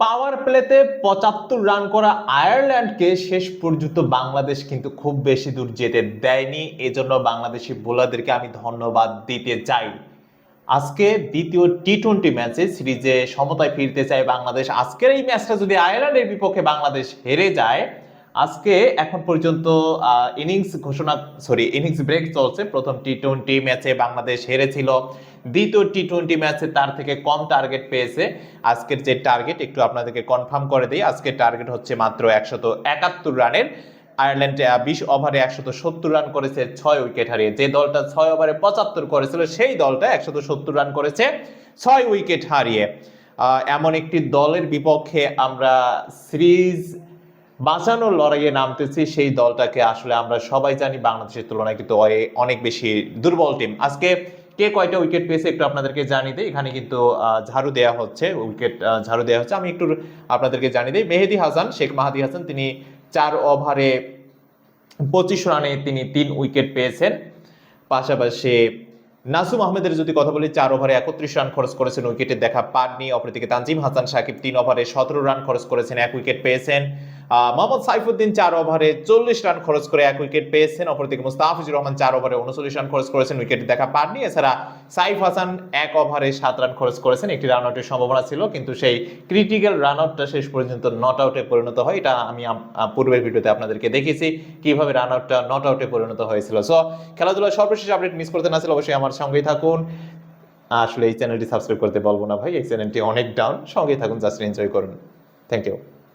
পাওয়ার প্লেতে ৭৫ রান করা আয়ারল্যান্ডকে শেষ পর্যন্ত বাংলাদেশ কিন্তু খুব বেশি দূর যেতে দেয়নি। এজন্য বাংলাদেশি বোলারদেরকে আমি ধন্যবাদ দিতে চাই। আজকে দ্বিতীয় টি-টোয়েন্টি ম্যাচে সিরিজে সমতায় ফিরতে চায় বাংলাদেশ। আজকের এই ম্যাচটা যদি আয়ারল্যান্ডের বিপক্ষে বাংলাদেশ হেরে যায়, আজকে এখন পর্যন্ত ইনিংস ব্রেক চলছে। প্রথম টি-টোয়েন্টি ম্যাচে বাংলাদেশ হেরেছিল, দ্বিতীয় টি-টোয়েন্টি ম্যাচে তার থেকে কম টার্গেট পেয়েছে। আজকের যে টার্গেট একটু আপনাদেরকে কনফার্ম করে দিই, আজকের টার্গেট হচ্ছে মাত্র ১৭১ রানের। আয়ারল্যান্ড ২০ ওভারে ১৭০ রান করেছে ৬ উইকেট হারিয়ে। যে দলটা ৬ ওভারে ৭৫ করেছিল সেই দলটা ১৭০ রান করেছে ৬ উইকেট হারিয়ে। এমন একটি দলের বিপক্ষে আমরা সিরিজ বাঁচানোর লড়াইয়ে নামতেছি। সেই দলটাকে আসলে আমরা সবাই জানি বাংলাদেশের তুলনায় কিন্তু অনেক বেশি দুর্বল টিম। আজকে কে কয়টা উইকেট পেয়েছে একটু আপনাদেরকে জানিয়ে দিই। এখানে কিন্তু ঝাড়ু দেওয়া হচ্ছে, উইকেট ঝাড়ু দেওয়া হচ্ছে। আমি একটু আপনাদেরকে জানিয়ে দিই। শেখ মাহাদি হাসান তিনি ৪ ওভারে ২৫ রানে তিনি ৩ উইকেট পেয়েছেন। পাশাপাশি নাসুম আহমেদের যদি কথা বলি, ৪ ওভারে ৩১ রান খরচ করেছেন, উইকেটের দেখা পাননি। অপরদিকে তানজিম হাসান সাকিব ৩ ওভারে ১৭ রান খরচ করেছেন, ১ উইকেট পেয়েছেন। মোহাম্মদ সাইফুদ্দিন ৪ ওভারে ৪০ রান খরচ করে ১ উইকেট পেয়েছেন। অপরদিকে মুস্তাফিজুর রহমান ৪ ওভারে ৩৯ রান খরচ করেছেন, উইকেটের দেখা পাননি। এছাড়া সাইফ হাসান ১ ওভারে ৭ রান খরচ করেছেন, একটি রান আউটের সম্ভাবনা ছিল, কিন্তু সেই ক্রিটিক্যাল রান আউটটা শেষ পর্যন্ত নট আউটে পরিণত হয়। এটা আমি পূর্বের ভিডিওতে আপনাদেরকে দেখিয়েছি কিভাবে রান আউটটা নট আউটে পরিণত হয়েছিল। সো খেলাধুলার সর্বশেষ আপডেট মিস করতে না চাইলে অবশ্যই আমার সঙ্গেই থাকুন। আসলে এই চ্যানেলটি সাবস্ক্রাইব করতে বলবো না ভাই, এই চ্যানেলটি অনেক ডাউন। সঙ্গেই থাকুন, জাস্ট এনজয় করুন। Thank you.